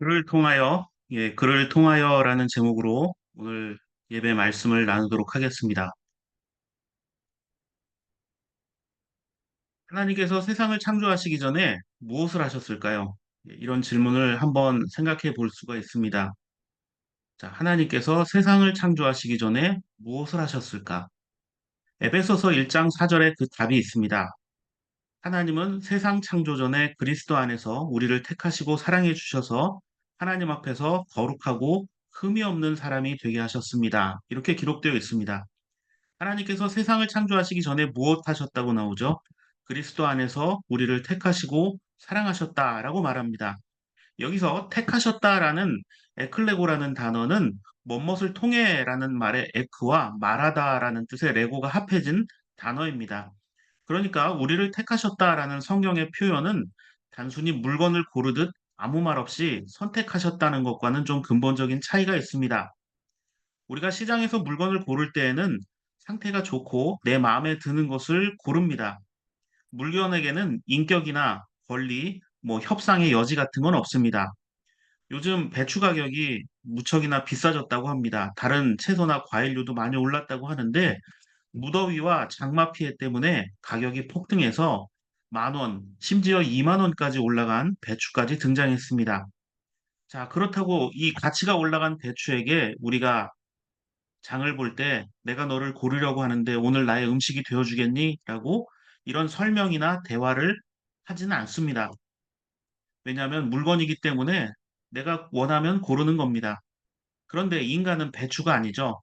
글을 통하여라는 제목으로 오늘 예배 말씀을 나누도록 하겠습니다. 하나님께서 세상을 창조하시기 전에 무엇을 하셨을까요? 이런 질문을 한번 생각해 볼 수가 있습니다. 자, 하나님께서 세상을 창조하시기 전에 무엇을 하셨을까? 에베소서 1장 4절에 그 답이 있습니다. 하나님은 세상 창조 전에 그리스도 안에서 우리를 택하시고 사랑해 주셔서 하나님 앞에서 거룩하고 흠이 없는 사람이 되게 하셨습니다. 이렇게 기록되어 있습니다. 하나님께서 세상을 창조하시기 전에 무엇 하셨다고 나오죠? 그리스도 안에서 우리를 택하시고 사랑하셨다라고 말합니다. 여기서 택하셨다라는 에클레고라는 단어는 뭐뭇을 통해라는 말의 에크와 말하다라는 뜻의 레고가 합해진 단어입니다. 그러니까 우리를 택하셨다라는 성경의 표현은 단순히 물건을 고르듯 아무 말 없이 선택하셨다는 것과는 좀 근본적인 차이가 있습니다. 우리가 시장에서 물건을 고를 때에는 상태가 좋고 내 마음에 드는 것을 고릅니다. 물건에게는 인격이나 권리, 협상의 여지 같은 건 없습니다. 요즘 배추 가격이 무척이나 비싸졌다고 합니다. 다른 채소나 과일류도 많이 올랐다고 하는데 무더위와 장마 피해 때문에 가격이 폭등해서 10,000원, 심지어 20,000원까지 올라간 배추까지 등장했습니다. 자, 그렇다고 이 가치가 올라간 배추에게 우리가 장을 볼 때 내가 너를 고르려고 하는데 오늘 나의 음식이 되어주겠니? 라고 이런 설명이나 대화를 하지는 않습니다. 왜냐하면 물건이기 때문에 내가 원하면 고르는 겁니다. 그런데 인간은 배추가 아니죠.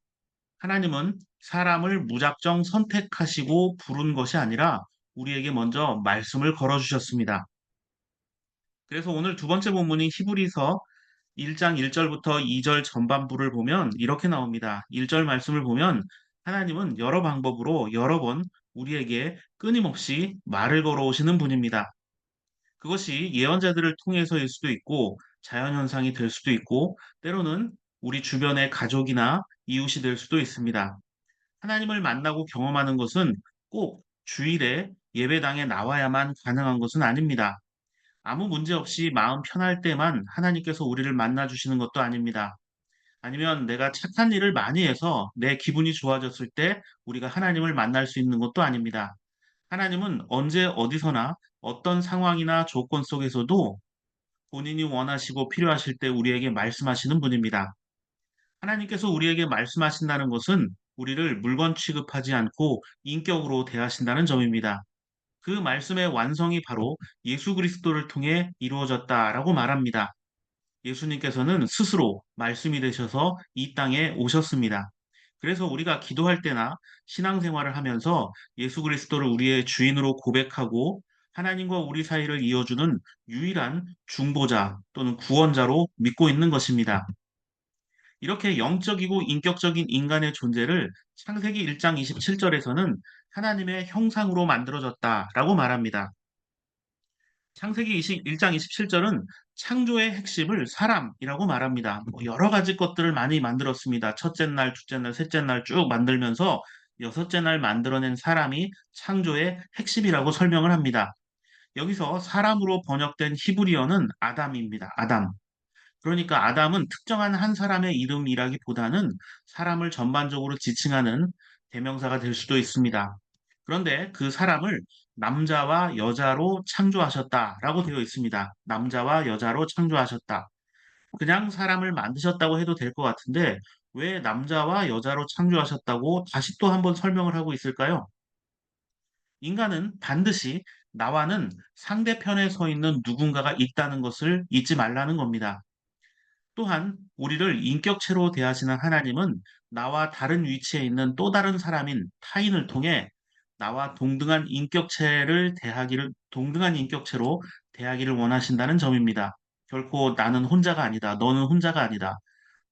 하나님은 사람을 무작정 선택하시고 부른 것이 아니라 우리에게 먼저 말씀을 걸어주셨습니다. 그래서 오늘 두 번째 본문인 히브리서 1장 1절부터 2절 전반부를 보면 이렇게 나옵니다. 1절 말씀을 보면 하나님은 여러 방법으로 여러 번 우리에게 끊임없이 말을 걸어오시는 분입니다. 그것이 예언자들을 통해서일 수도 있고 자연현상이 될 수도 있고 때로는 우리 주변의 가족이나 이웃이 될 수도 있습니다. 하나님을 만나고 경험하는 것은 꼭 주일에 예배당에 나와야만 가능한 것은 아닙니다. 아무 문제 없이 마음 편할 때만 하나님께서 우리를 만나 주시는 것도 아닙니다. 아니면 내가 착한 일을 많이 해서 내 기분이 좋아졌을 때 우리가 하나님을 만날 수 있는 것도 아닙니다. 하나님은 언제 어디서나 어떤 상황이나 조건 속에서도 본인이 원하시고 필요하실 때 우리에게 말씀하시는 분입니다. 하나님께서 우리에게 말씀하신다는 것은 우리를 물건 취급하지 않고 인격으로 대하신다는 점입니다. 그 말씀의 완성이 바로 예수 그리스도를 통해 이루어졌다라고 말합니다. 예수님께서는 스스로 말씀이 되셔서 이 땅에 오셨습니다. 그래서 우리가 기도할 때나 신앙생활을 하면서 예수 그리스도를 우리의 주인으로 고백하고 하나님과 우리 사이를 이어주는 유일한 중보자 또는 구원자로 믿고 있는 것입니다. 이렇게 영적이고 인격적인 인간의 존재를 창세기 1장 27절에서는 하나님의 형상으로 만들어졌다라고 말합니다. 창세기 1장 27절은 창조의 핵심을 사람이라고 말합니다. 여러 가지 것들을 많이 만들었습니다. 첫째 날, 둘째 날, 셋째 날 쭉 만들면서 여섯째 날 만들어낸 사람이 창조의 핵심이라고 설명을 합니다. 여기서 사람으로 번역된 히브리어는 아담입니다. 아담. 그러니까 아담은 특정한 한 사람의 이름이라기보다는 사람을 전반적으로 지칭하는 대명사가 될 수도 있습니다. 그런데 그 사람을 남자와 여자로 창조하셨다라고 되어 있습니다. 남자와 여자로 창조하셨다. 그냥 사람을 만드셨다고 해도 될 것 같은데 왜 남자와 여자로 창조하셨다고 다시 또 한번 설명을 하고 있을까요? 인간은 반드시 나와는 상대편에 서 있는 누군가가 있다는 것을 잊지 말라는 겁니다. 또한 우리를 인격체로 대하시는 하나님은 나와 다른 위치에 있는 또 다른 사람인 타인을 통해 나와 동등한 인격체로 대하기를 원하신다는 점입니다. 결코 나는 혼자가 아니다. 너는 혼자가 아니다.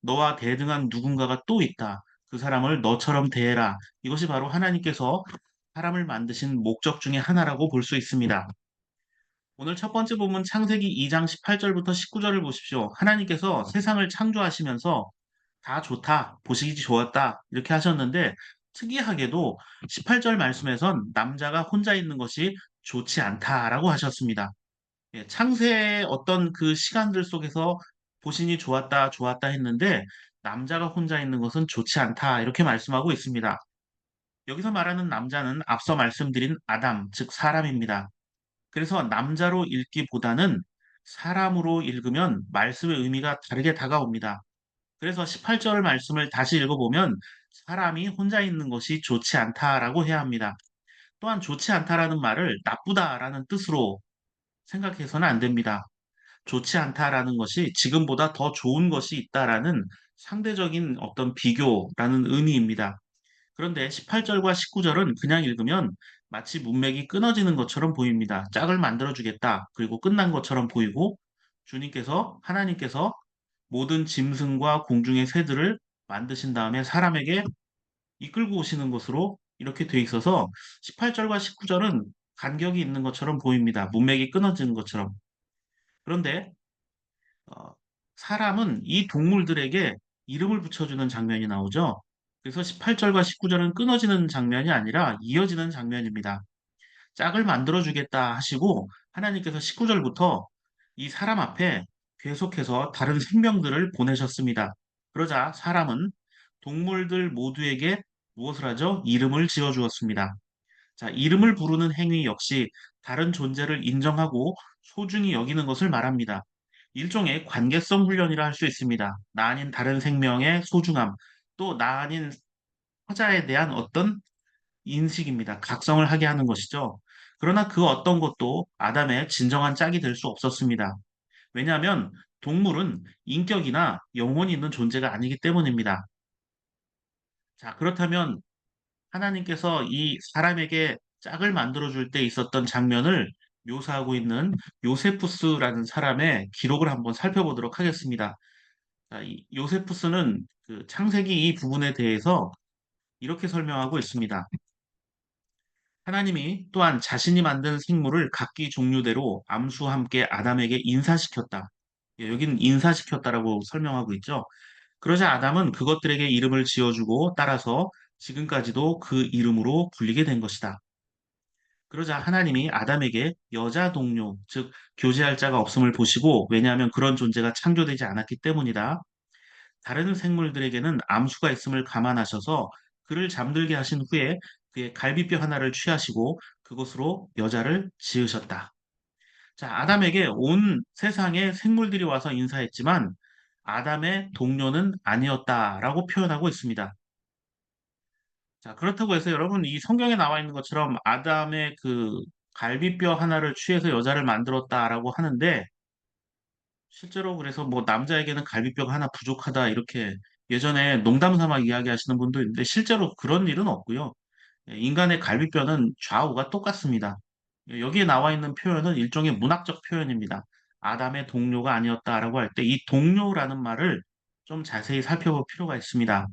너와 대등한 누군가가 또 있다. 그 사람을 너처럼 대해라. 이것이 바로 하나님께서 사람을 만드신 목적 중에 하나라고 볼 수 있습니다. 오늘 첫 번째 본문 창세기 2장 18절부터 19절을 보십시오. 하나님께서 세상을 창조하시면서 다 좋다, 보시기 좋았다, 이렇게 하셨는데 특이하게도 18절 말씀에선 남자가 혼자 있는 것이 좋지 않다라고 하셨습니다. 창세의 어떤 그 시간들 속에서 보시니 좋았다, 좋았다 했는데 남자가 혼자 있는 것은 좋지 않다. 이렇게 말씀하고 있습니다. 여기서 말하는 남자는 앞서 말씀드린 아담, 즉 사람입니다. 그래서 남자로 읽기보다는 사람으로 읽으면 말씀의 의미가 다르게 다가옵니다. 그래서 18절 말씀을 다시 읽어보면 사람이 혼자 있는 것이 좋지 않다라고 해야 합니다. 또한 좋지 않다라는 말을 나쁘다라는 뜻으로 생각해서는 안 됩니다. 좋지 않다라는 것이 지금보다 더 좋은 것이 있다라는 상대적인 어떤 비교라는 의미입니다. 그런데 18절과 19절은 그냥 읽으면 마치 문맥이 끊어지는 것처럼 보입니다. 짝을 만들어주겠다. 그리고 끝난 것처럼 보이고 하나님께서 모든 짐승과 공중의 새들을 만드신 다음에 사람에게 이끌고 오시는 것으로 이렇게 돼 있어서 18절과 19절은 간격이 있는 것처럼 보입니다. 문맥이 끊어지는 것처럼. 그런데 어, 사람은 이 동물들에게 이름을 붙여주는 장면이 나오죠. 그래서 18절과 19절은 끊어지는 장면이 아니라 이어지는 장면입니다. 짝을 만들어주겠다 하시고 하나님께서 19절부터 이 사람 앞에 계속해서 다른 생명들을 보내셨습니다. 그러자 사람은 동물들 모두에게 무엇을 하죠? 이름을 지어 주었습니다. 자, 이름을 부르는 행위 역시 다른 존재를 인정하고 소중히 여기는 것을 말합니다. 일종의 관계성 훈련이라 할 수 있습니다. 나 아닌 다른 생명의 소중함, 또 나 아닌 타자에 대한 어떤 인식입니다. 각성을 하게 하는 것이죠. 그러나 그 어떤 것도 아담의 진정한 짝이 될 수 없었습니다. 왜냐하면 동물은 인격이나 영혼이 있는 존재가 아니기 때문입니다. 자, 그렇다면 하나님께서 이 사람에게 짝을 만들어 줄 때 있었던 장면을 묘사하고 있는 요세푸스라는 사람의 기록을 한번 살펴보도록 하겠습니다. 자, 이 요세푸스는 그 창세기 이 부분에 대해서 이렇게 설명하고 있습니다. 하나님이 또한 자신이 만든 생물을 각기 종류대로 암수와 함께 아담에게 인사시켰다. 예, 여기는 인사시켰다라고 설명하고 있죠. 그러자 아담은 그것들에게 이름을 지어주고 따라서 지금까지도 그 이름으로 불리게 된 것이다. 그러자 하나님이 아담에게 여자 동료, 즉 교제할 자가 없음을 보시고 왜냐하면 그런 존재가 창조되지 않았기 때문이다. 다른 생물들에게는 암수가 있음을 감안하셔서 그를 잠들게 하신 후에 그의 갈비뼈 하나를 취하시고 그것으로 여자를 지으셨다. 자, 아담에게 온 세상의 생물들이 와서 인사했지만 아담의 동료는 아니었다라고 표현하고 있습니다. 자, 그렇다고 해서 여러분 이 성경에 나와 있는 것처럼 아담의 그 갈비뼈 하나를 취해서 여자를 만들었다라고 하는데 실제로 그래서 뭐 남자에게는 갈비뼈가 하나 부족하다 이렇게 예전에 농담 삼아 이야기하시는 분도 있는데 실제로 그런 일은 없고요. 예, 인간의 갈비뼈는 좌우가 똑같습니다. 예, 여기에 나와 있는 표현은 일종의 문학적 표현입니다. 아담의 동료가 아니었다라고 할 때 이 동료라는 말을 좀 자세히 살펴볼 필요가 있습니다.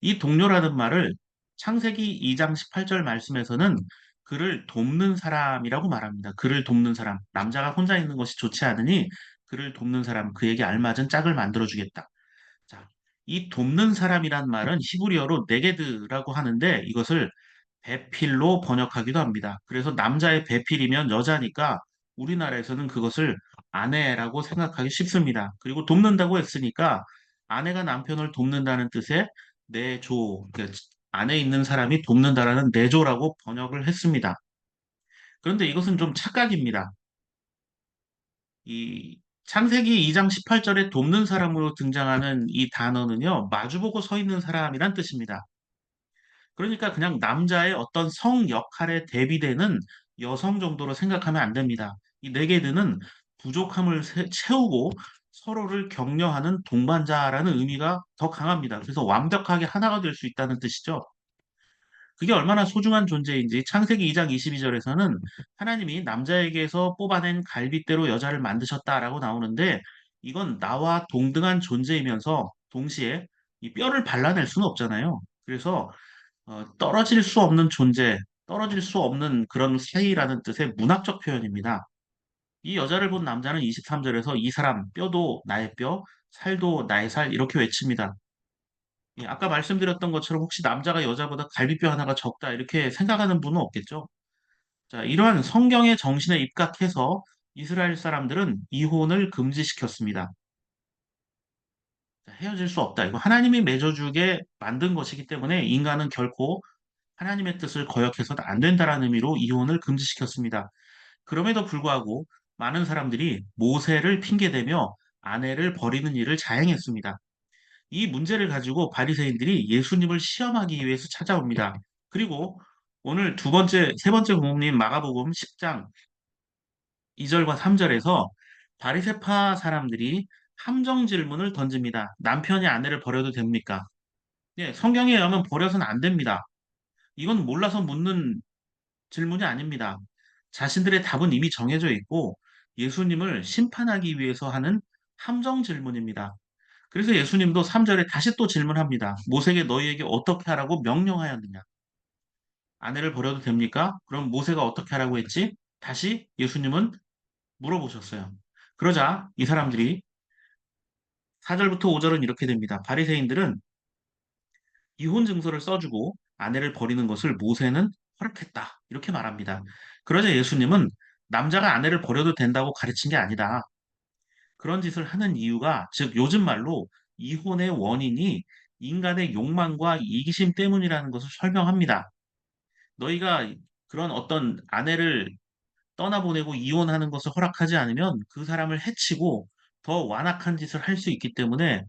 이 동료라는 말을 창세기 2장 18절 말씀에서는 그를 돕는 사람이라고 말합니다. 그를 돕는 사람. 남자가 혼자 있는 것이 좋지 않으니 그를 돕는 사람, 그에게 알맞은 짝을 만들어 주겠다. 자, 이 돕는 사람이란 말은 히브리어로 네게드라고 하는데 이것을 배필로 번역하기도 합니다. 그래서 남자의 배필이면 여자니까 우리나라에서는 그것을 아내라고 생각하기 쉽습니다. 그리고 돕는다고 했으니까 아내가 남편을 돕는다는 뜻의 내조, 그러니까 안에 있는 사람이 돕는다라는 내조라고 번역을 했습니다. 그런데 이것은 좀 착각입니다. 이 창세기 2장 18절에 돕는 사람으로 등장하는 이 단어는요, 마주보고 서 있는 사람이란 뜻입니다. 그러니까 그냥 남자의 어떤 성 역할에 대비되는 여성 정도로 생각하면 안 됩니다. 이 네게드는 부족함을 채우고 서로를 격려하는 동반자라는 의미가 더 강합니다. 그래서 완벽하게 하나가 될 수 있다는 뜻이죠. 그게 얼마나 소중한 존재인지 창세기 2장 22절에서는 하나님이 남자에게서 뽑아낸 갈빗대로 여자를 만드셨다라고 나오는데 이건 나와 동등한 존재이면서 동시에 이 뼈를 발라낼 수는 없잖아요. 그래서 떨어질 수 없는 존재, 떨어질 수 없는 그런 사이라는 뜻의 문학적 표현입니다. 이 여자를 본 남자는 23절에서 이 사람, 뼈도 나의 뼈, 살도 나의 살, 이렇게 외칩니다. 예, 아까 말씀드렸던 것처럼 혹시 남자가 여자보다 갈비뼈 하나가 적다, 이렇게 생각하는 분은 없겠죠? 자, 이러한 성경의 정신에 입각해서 이스라엘 사람들은 이혼을 금지시켰습니다. 헤어질 수 없다. 이거 하나님이 맺어주게 만든 것이기 때문에 인간은 결코 하나님의 뜻을 거역해서는 안 된다라는 의미로 이혼을 금지시켰습니다. 그럼에도 불구하고 많은 사람들이 모세를 핑계대며 아내를 버리는 일을 자행했습니다. 이 문제를 가지고 바리새인들이 예수님을 시험하기 위해서 찾아옵니다. 그리고 오늘 세 번째 공복님 마가복음 10장 2절과 3절에서 바리새파 사람들이 함정 질문을 던집니다. 남편이 아내를 버려도 됩니까? 예, 성경에 의하면 버려서는 안 됩니다. 이건 몰라서 묻는 질문이 아닙니다. 자신들의 답은 이미 정해져 있고 예수님을 심판하기 위해서 하는 함정 질문입니다. 그래서 예수님도 3절에 다시 또 질문합니다. 모세에게 너희에게 어떻게 하라고 명령하였느냐? 아내를 버려도 됩니까? 그럼 모세가 어떻게 하라고 했지? 다시 예수님은 물어보셨어요. 그러자 이 사람들이 4절부터 5절은 이렇게 됩니다. 바리새인들은 이혼 증서를 써주고 아내를 버리는 것을 모세는 허락했다. 이렇게 말합니다. 그러자 예수님은 남자가 아내를 버려도 된다고 가르친 게 아니다. 그런 짓을 하는 이유가, 즉 요즘 말로 이혼의 원인이 인간의 욕망과 이기심 때문이라는 것을 설명합니다. 너희가 그런 어떤 아내를 떠나보내고 이혼하는 것을 허락하지 않으면 그 사람을 해치고 더 완악한 짓을 할 수 있기 때문에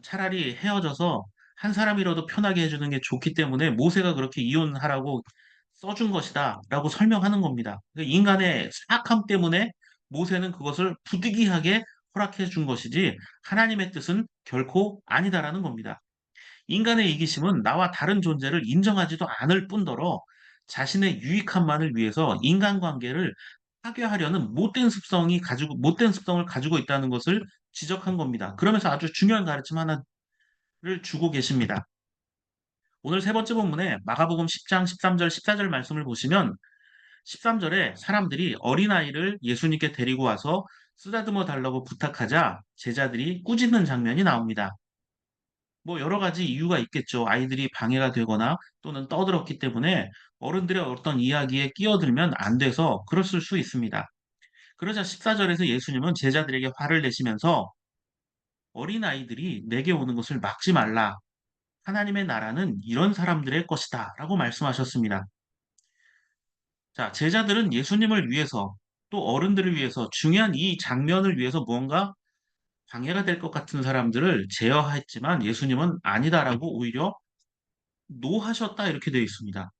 차라리 헤어져서 한 사람이라도 편하게 해주는 게 좋기 때문에 모세가 그렇게 이혼하라고 써준 것이다 라고 설명하는 겁니다. 그러니까 인간의 사악함 때문에 모세는 그것을 부득이하게 허락해 준 것이지 하나님의 뜻은 결코 아니다라는 겁니다. 인간의 이기심은 나와 다른 존재를 인정하지도 않을 뿐더러 자신의 유익함만을 위해서 인간관계를 파괴하려는 못된 습성을 가지고 있다는 것을 지적한 겁니다. 그러면서 아주 중요한 가르침 하나를 주고 계십니다. 오늘 세 번째 본문에 마가복음 10장 13절 14절 말씀을 보시면 13절에 사람들이 어린아이를 예수님께 데리고 와서 쓰다듬어 달라고 부탁하자 제자들이 꾸짖는 장면이 나옵니다. 뭐 여러 가지 이유가 있겠죠. 아이들이 방해가 되거나 또는 떠들었기 때문에 어른들의 어떤 이야기에 끼어들면 안 돼서 그랬을 수 있습니다. 그러자 14절에서 예수님은 제자들에게 화를 내시면서 어린아이들이 내게 오는 것을 막지 말라. 하나님의 나라는 이런 사람들의 것이다. 라고 말씀하셨습니다. 자, 제자들은 예수님을 위해서 또 어른들을 위해서 중요한 이 장면을 위해서 무언가 방해가 될 것 같은 사람들을 제어했지만 예수님은 아니다라고 오히려 노하셨다 이렇게 되어 있습니다.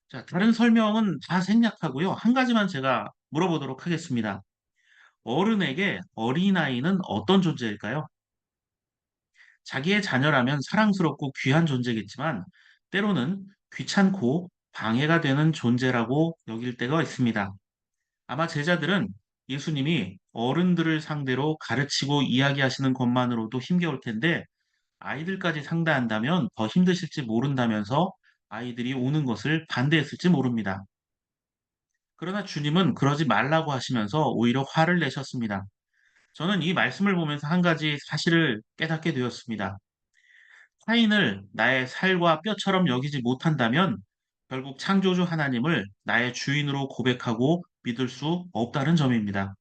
자, 다른 설명은 다 생략하고요. 한 가지만 제가 물어보도록 하겠습니다. 어른에게 어린아이는 어떤 존재일까요? 자기의 자녀라면 사랑스럽고 귀한 존재겠지만 때로는 귀찮고 방해가 되는 존재라고 여길 때가 있습니다. 아마 제자들은 예수님이 어른들을 상대로 가르치고 이야기하시는 것만으로도 힘겨울 텐데 아이들까지 상대한다면 더 힘드실지 모른다면서 아이들이 오는 것을 반대했을지 모릅니다. 그러나 주님은 그러지 말라고 하시면서 오히려 화를 내셨습니다. 저는 이 말씀을 보면서 한 가지 사실을 깨닫게 되었습니다. 타인을 나의 살과 뼈처럼 여기지 못한다면 결국 창조주 하나님을 나의 주인으로 고백하고 믿을 수 없다는 점입니다.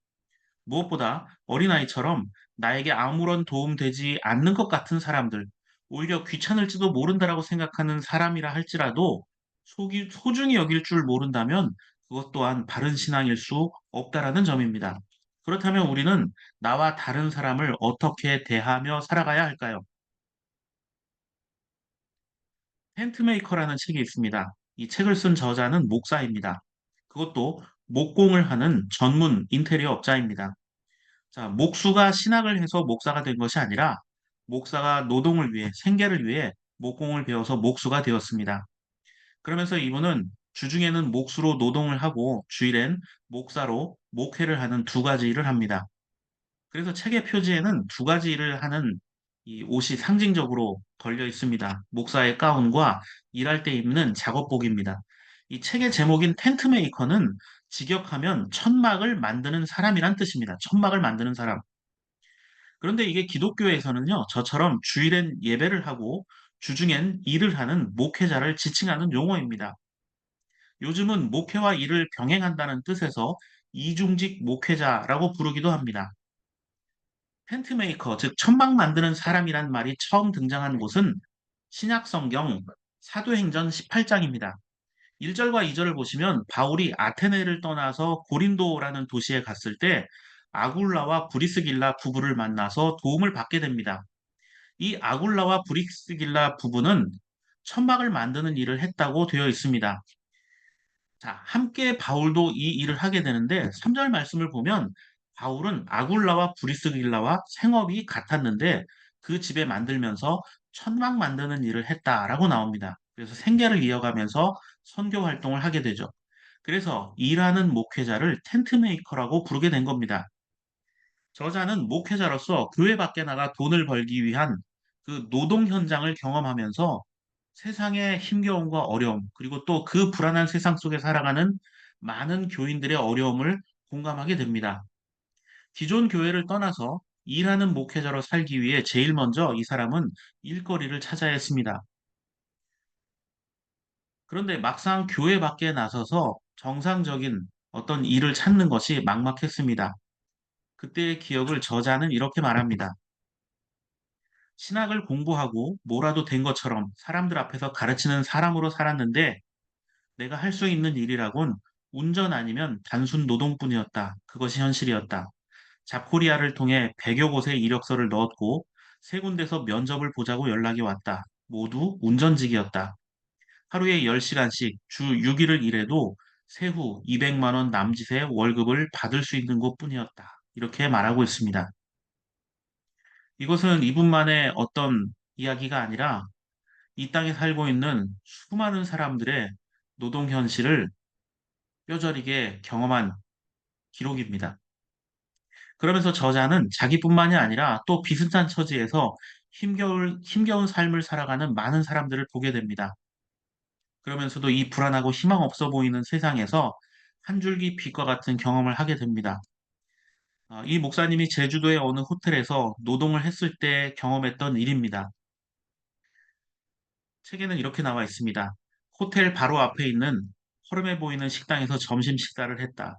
무엇보다 어린아이처럼 나에게 아무런 도움 되지 않는 것 같은 사람들, 오히려 귀찮을지도 모른다라고 생각하는 사람이라 할지라도 소중히 여길 줄 모른다면 그것 또한 바른 신앙일 수 없다라는 점입니다. 그렇다면 우리는 나와 다른 사람을 어떻게 대하며 살아가야 할까요? 텐트메이커라는 책이 있습니다. 이 책을 쓴 저자는 목사입니다. 그것도 목공을 하는 전문 인테리어 업자입니다. 자, 목수가 신학을 해서 목사가 된 것이 아니라 목사가 노동을 위해, 생계를 위해 목공을 배워서 목수가 되었습니다. 그러면서 이분은 주중에는 목수로 노동을 하고 주일엔 목사로 목회를 하는 두 가지 일을 합니다. 그래서 책의 표지에는 두 가지 일을 하는 이 옷이 상징적으로 걸려 있습니다. 목사의 가운과 일할 때 입는 작업복입니다. 이 책의 제목인 텐트 메이커는 직역하면 천막을 만드는 사람이란 뜻입니다. 천막을 만드는 사람. 그런데 이게 기독교에서는요, 저처럼 주일엔 예배를 하고 주중엔 일을 하는 목회자를 지칭하는 용어입니다. 요즘은 목회와 일을 병행한다는 뜻에서 이중직 목회자라고 부르기도 합니다. 텐트 메이커, 즉 천막 만드는 사람이란 말이 처음 등장한 곳은 신약 성경 사도행전 18장입니다. 1절과 2절을 보시면 바울이 아테네를 떠나서 고린도라는 도시에 갔을 때 아굴라와 브리스길라 부부를 만나서 도움을 받게 됩니다. 이 아굴라와 브리스길라 부부는 천막을 만드는 일을 했다고 되어 있습니다. 자, 함께 바울도 이 일을 하게 되는데 3절 말씀을 보면 바울은 아굴라와 브리스길라와 생업이 같았는데 그 집에 만들면서 천막 만드는 일을 했다라고 나옵니다. 그래서 생계를 이어가면서 선교 활동을 하게 되죠. 그래서 일하는 목회자를 텐트 메이커라고 부르게 된 겁니다. 저자는 목회자로서 교회 밖에 나가 돈을 벌기 위한 그 노동 현장을 경험하면서 세상의 힘겨움과 어려움, 그리고 또 그 불안한 세상 속에 살아가는 많은 교인들의 어려움을 공감하게 됩니다. 기존 교회를 떠나서 일하는 목회자로 살기 위해 제일 먼저 이 사람은 일거리를 찾아야 했습니다. 그런데 막상 교회 밖에 나서서 정상적인 어떤 일을 찾는 것이 막막했습니다. 그때의 기억을 저자는 이렇게 말합니다. 신학을 공부하고 뭐라도 된 것처럼 사람들 앞에서 가르치는 사람으로 살았는데 내가 할 수 있는 일이라곤 운전 아니면 단순 노동뿐이었다. 그것이 현실이었다. 잡코리아를 통해 100여 곳에 이력서를 넣었고 세 군데서 면접을 보자고 연락이 왔다. 모두 운전직이었다. 하루에 10시간씩 주 6일을 일해도 세후 200만 원 남짓의 월급을 받을 수 있는 곳뿐이었다. 이렇게 말하고 있습니다. 이것은 이분만의 어떤 이야기가 아니라 이 땅에 살고 있는 수많은 사람들의 노동 현실을 뼈저리게 경험한 기록입니다. 그러면서 저자는 자기뿐만이 아니라 또 비슷한 처지에서 힘겨운 삶을 살아가는 많은 사람들을 보게 됩니다. 그러면서도 이 불안하고 희망 없어 보이는 세상에서 한 줄기 빛과 같은 경험을 하게 됩니다. 이 목사님이 제주도의 어느 호텔에서 노동을 했을 때 경험했던 일입니다. 책에는 이렇게 나와 있습니다. 호텔 바로 앞에 있는 허름해 보이는 식당에서 점심 식사를 했다.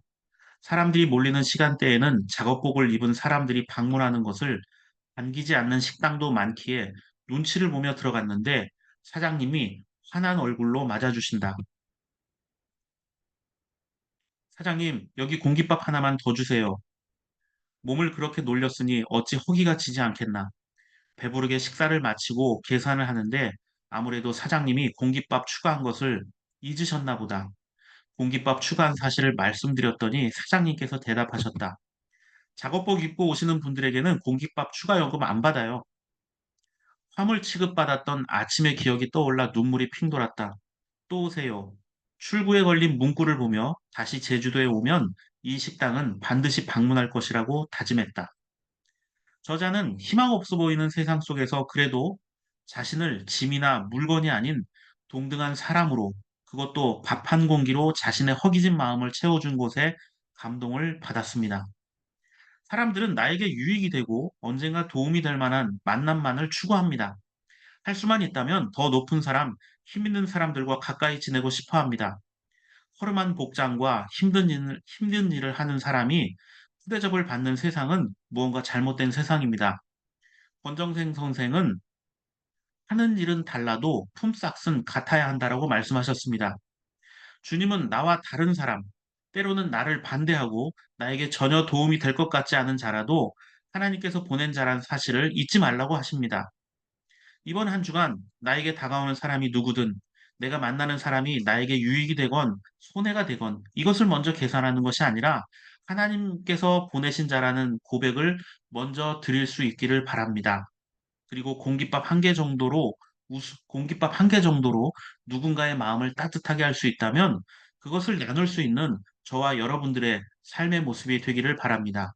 사람들이 몰리는 시간대에는 작업복을 입은 사람들이 방문하는 것을 반기지 않는 식당도 많기에 눈치를 보며 들어갔는데 사장님이 환한 얼굴로 맞아주신다. 사장님, 여기 공깃밥 하나만 더 주세요. 몸을 그렇게 놀렸으니 어찌 허기가 지지 않겠나. 배부르게 식사를 마치고 계산을 하는데 아무래도 사장님이 공깃밥 추가한 것을 잊으셨나 보다. 공깃밥 추가한 사실을 말씀드렸더니 사장님께서 대답하셨다. 작업복 입고 오시는 분들에게는 공깃밥 추가 요금 안 받아요. 화물 취급받았던 아침의 기억이 떠올라 눈물이 핑 돌았다. 또 오세요. 출구에 걸린 문구를 보며 다시 제주도에 오면 이 식당은 반드시 방문할 것이라고 다짐했다. 저자는 희망 없어 보이는 세상 속에서 그래도 자신을 짐이나 물건이 아닌 동등한 사람으로 그것도 밥 한 공기로 자신의 허기진 마음을 채워준 곳에 감동을 받았습니다. 사람들은 나에게 유익이 되고 언젠가 도움이 될 만한 만남만을 추구합니다. 할 수만 있다면 더 높은 사람, 힘 있는 사람들과 가까이 지내고 싶어 합니다. 허름한 복장과 힘든 일을 하는 사람이 후대접을 받는 세상은 무언가 잘못된 세상입니다. 권정생 선생은 하는 일은 달라도 품삯은 같아야 한다라고 말씀하셨습니다. 주님은 나와 다른 사람, 때로는 나를 반대하고 나에게 전혀 도움이 될 것 같지 않은 자라도 하나님께서 보낸 자란 사실을 잊지 말라고 하십니다. 이번 한 주간 나에게 다가오는 사람이 누구든 내가 만나는 사람이 나에게 유익이 되건 손해가 되건 이것을 먼저 계산하는 것이 아니라 하나님께서 보내신 자라는 고백을 먼저 드릴 수 있기를 바랍니다. 그리고 공깃밥 한 개 정도로 누군가의 마음을 따뜻하게 할 수 있다면 그것을 나눌 수 있는 저와 여러분들의 삶의 모습이 되기를 바랍니다.